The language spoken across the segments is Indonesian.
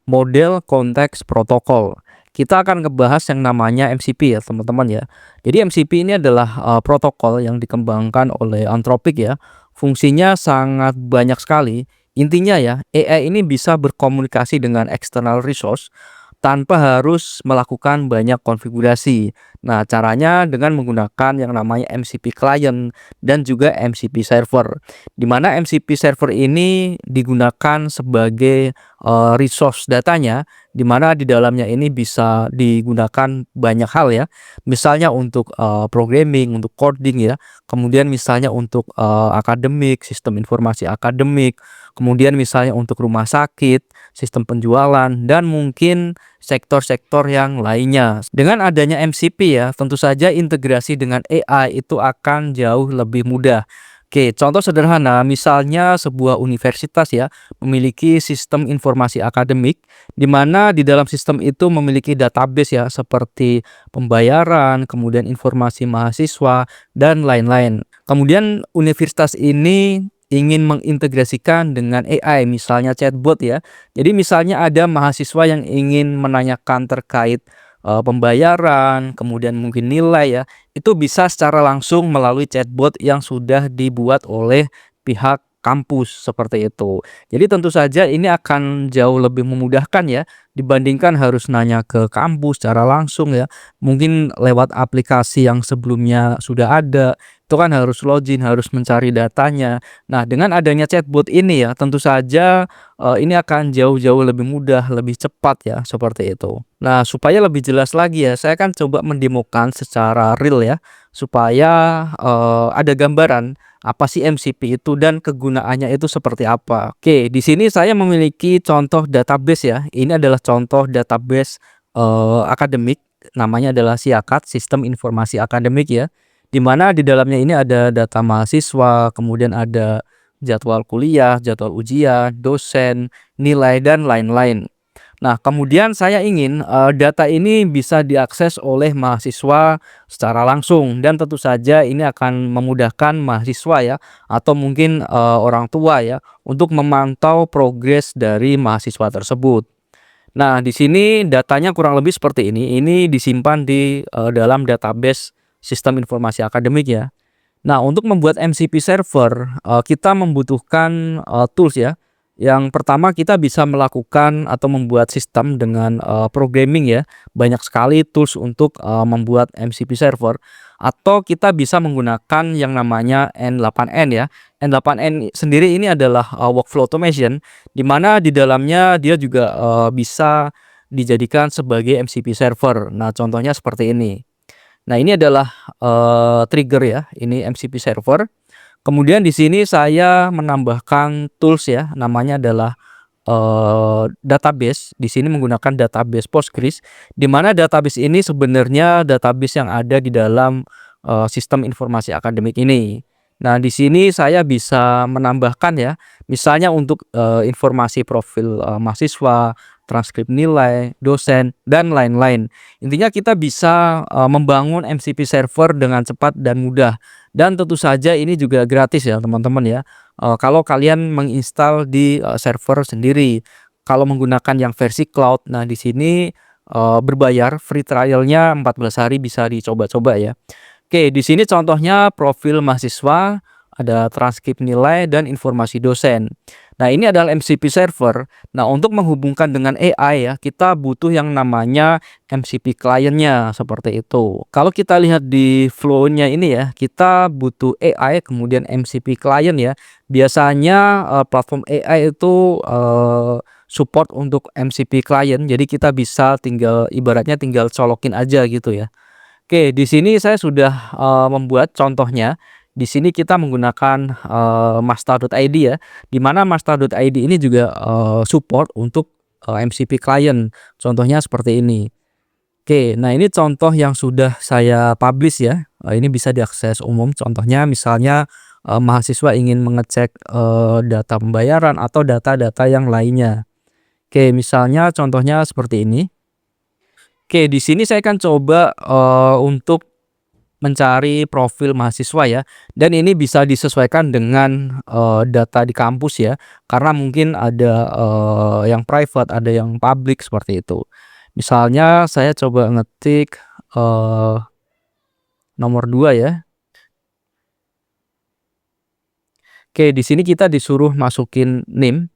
model konteks protokol. Kita akan ngebahas yang namanya MCP ya teman-teman ya. Jadi MCP ini adalah protokol yang dikembangkan oleh Anthropic ya. Fungsinya sangat banyak sekali. Intinya ya, AI ini bisa berkomunikasi dengan external resource tanpa harus melakukan banyak konfigurasi. Nah, caranya dengan menggunakan yang namanya MCP client dan juga MCP server. Di mana MCP server ini digunakan sebagai resource datanya, di mana di dalamnya ini bisa digunakan banyak hal ya. Misalnya untuk programming, untuk coding ya. Kemudian misalnya untuk akademik, sistem informasi akademik, kemudian misalnya untuk rumah sakit, sistem penjualan, dan mungkin sektor-sektor yang lainnya. Dengan adanya MCP ya, tentu saja integrasi dengan AI itu akan jauh lebih mudah. Oke, contoh sederhana, misalnya sebuah universitas ya memiliki sistem informasi akademik, di mana di dalam sistem itu memiliki database ya seperti pembayaran, kemudian informasi mahasiswa, dan lain-lain. Kemudian universitas ini ingin mengintegrasikan dengan AI, misalnya chatbot ya. Jadi misalnya ada mahasiswa yang ingin menanyakan terkait pembayaran, kemudian mungkin nilai ya, itu bisa secara langsung melalui chatbot yang sudah dibuat oleh pihak kampus seperti itu. Jadi tentu saja ini akan jauh lebih memudahkan ya dibandingkan harus nanya ke kampus secara langsung ya. Mungkin lewat aplikasi yang sebelumnya sudah ada, itu kan harus login, harus mencari datanya. Nah, dengan adanya chatbot ini ya tentu saja ini akan jauh-jauh lebih mudah, lebih cepat ya, seperti itu. Nah, supaya lebih jelas lagi ya, saya akan coba mendemokan secara real ya, supaya ada gambaran apa sih MCP itu dan kegunaannya itu seperti apa. Oke, di sini saya memiliki contoh database ya. Ini adalah contoh database akademik, namanya adalah SIAKAD, Sistem Informasi Akademik ya. Di mana di dalamnya ini ada data mahasiswa, kemudian ada jadwal kuliah, jadwal ujian, dosen, nilai, dan lain-lain. Nah, kemudian saya ingin data ini bisa diakses oleh mahasiswa secara langsung dan tentu saja ini akan memudahkan mahasiswa ya atau mungkin orang tua ya untuk memantau progres dari mahasiswa tersebut. Nah, di sini datanya kurang lebih seperti ini. Ini disimpan di dalam database sistem informasi akademik ya. Nah, untuk membuat MCP server, kita membutuhkan tools ya. Yang pertama kita bisa melakukan atau membuat sistem dengan programming ya. Banyak sekali tools untuk membuat MCP server. Atau kita bisa menggunakan yang namanya N8N ya. N8N sendiri ini adalah workflow automation, di mana di dalamnya dia juga bisa dijadikan sebagai MCP server. Nah, contohnya seperti ini. Nah, ini adalah trigger ya, ini MCP server. Kemudian di sini saya menambahkan tools ya, namanya adalah database. Di sini menggunakan database Postgres, di mana database ini sebenarnya database yang ada di dalam sistem informasi akademik ini. Nah, di sini saya bisa menambahkan ya, misalnya untuk informasi profil mahasiswa, transkrip nilai, dosen, dan lain-lain. Intinya kita bisa membangun MCP server dengan cepat dan mudah. Dan tentu saja ini juga gratis ya teman-teman ya. Kalau kalian menginstal di server sendiri. Kalau menggunakan yang versi cloud, nah di sini berbayar, free trialnya 14 hari bisa dicoba-coba ya. Oke, di sini contohnya profil mahasiswa, ada transkrip nilai dan informasi dosen. Nah, ini adalah MCP server. Nah, untuk menghubungkan dengan AI ya, kita butuh yang namanya MCP client-nya seperti itu. Kalau kita lihat di flow-nya ini ya, kita butuh AI kemudian MCP client ya. Biasanya platform AI itu support untuk MCP client. Jadi kita bisa tinggal ibaratnya tinggal colokin aja gitu ya. Oke, di sini saya sudah membuat contohnya. Di sini kita menggunakan Masta.id ya, di mana Masta.id ini juga support untuk MCP client. Contohnya seperti ini. Oke, nah ini contoh yang sudah saya publish ya. Ini bisa diakses umum. Contohnya misalnya mahasiswa ingin mengecek data pembayaran atau data-data yang lainnya. Oke, misalnya contohnya seperti ini. Oke, di sini saya akan coba untuk mencari profil mahasiswa ya, dan ini bisa disesuaikan dengan, data di kampus ya, karena mungkin ada, yang private, ada yang public seperti itu. Misalnya saya coba ngetik, eee, nomor 2 ya. Oke, di sini kita disuruh masukin NIM.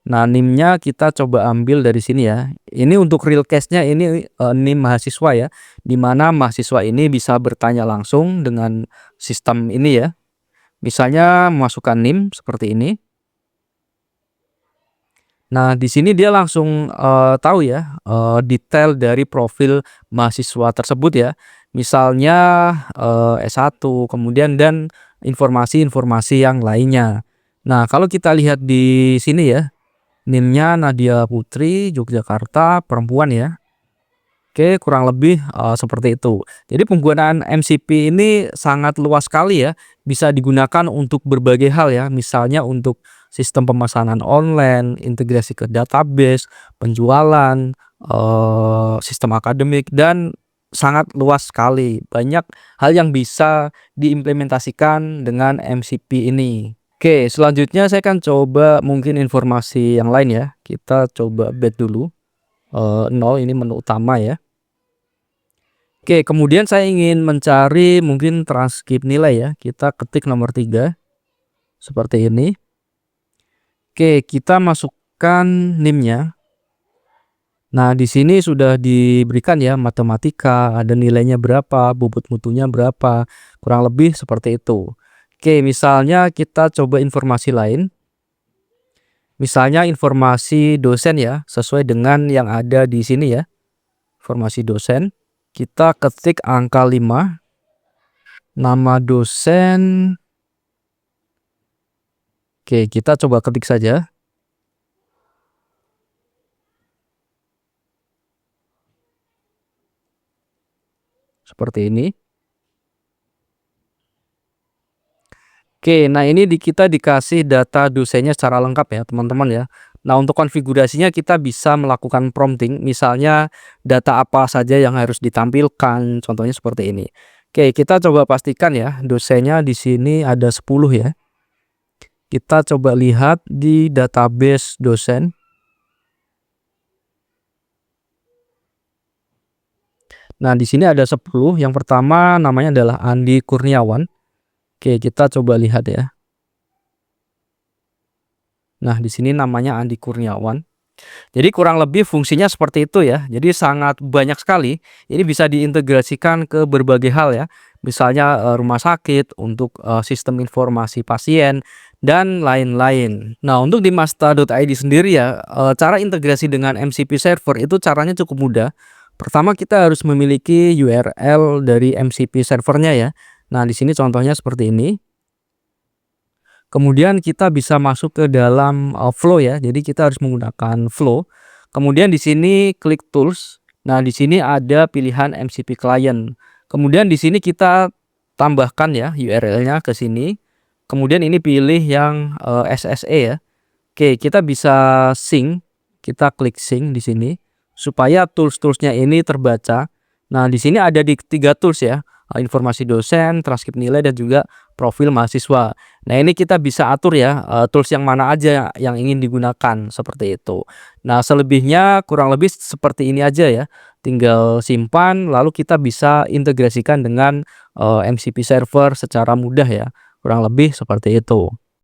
Nah, NIM-nya kita coba ambil dari sini ya. Ini untuk real case-nya ini, NIM mahasiswa ya, di mana mahasiswa ini bisa bertanya langsung dengan sistem ini ya. Misalnya memasukkan NIM seperti ini. Nah, di sini dia langsung, tahu ya, detail dari profil mahasiswa tersebut ya. Misalnya, S1, kemudian dan informasi-informasi yang lainnya. Nah, kalau kita lihat di sini ya, NIM-nya Nadia Putri, Yogyakarta, perempuan ya. Oke, kurang lebih, seperti itu. Jadi penggunaan MCP ini sangat luas sekali ya, bisa digunakan untuk berbagai hal ya, misalnya untuk sistem pemesanan online, integrasi ke database, penjualan, sistem akademik, dan sangat luas sekali. Banyak hal yang bisa diimplementasikan dengan MCP ini. Oke, selanjutnya saya akan coba mungkin informasi yang lain ya. Kita coba back dulu, 0 ini menu utama ya. Oke, kemudian saya ingin mencari mungkin transkrip nilai ya. Kita ketik nomor 3 seperti ini. Oke, kita masukkan NIM-nya. Nah, di sini sudah diberikan ya matematika, ada nilainya berapa, bobot mutunya berapa, kurang lebih seperti itu. Oke, misalnya kita coba informasi lain. Misalnya informasi dosen ya, sesuai dengan yang ada di sini ya. Informasi dosen. Kita ketik angka 5, nama dosen. Oke, kita coba ketik saja. Seperti ini. Oke, nah ini kita dikasih data dosennya secara lengkap ya teman-teman ya. Nah, untuk konfigurasinya kita bisa melakukan prompting, misalnya data apa saja yang harus ditampilkan, contohnya seperti ini. Oke, kita coba pastikan ya dosennya di sini ada 10 ya. Kita coba lihat di database dosen. Nah, di sini ada 10. Yang pertama namanya adalah Andi Kurniawan. Oke, kita coba lihat ya. Nah, di sini namanya Andi Kurniawan. Jadi kurang lebih fungsinya seperti itu ya. Jadi sangat banyak sekali. Ini bisa diintegrasikan ke berbagai hal ya. Misalnya rumah sakit, untuk sistem informasi pasien dan lain-lain. Nah, untuk di Masta.id sendiri ya, cara integrasi dengan MCP server itu caranya cukup mudah. Pertama kita harus memiliki URL dari MCP servernya ya. Nah, di sini contohnya seperti ini. Kemudian kita bisa masuk ke dalam, flow ya. Jadi kita harus menggunakan flow. Kemudian di sini klik tools. Nah, di sini ada pilihan MCP client. Kemudian di sini kita tambahkan ya URL-nya ke sini. Kemudian ini pilih yang, SSE ya. Oke, kita bisa sync. Kita klik sync di sini supaya tools-toolsnya ini terbaca. Nah, di sini ada di 3 tools ya, informasi dosen, transkrip nilai, dan juga profil mahasiswa. Nah, ini kita bisa atur ya, tools yang mana aja yang ingin digunakan, seperti itu. Nah, selebihnya kurang lebih seperti ini aja ya, tinggal simpan lalu kita bisa integrasikan dengan, MCP server secara mudah ya, kurang lebih seperti itu.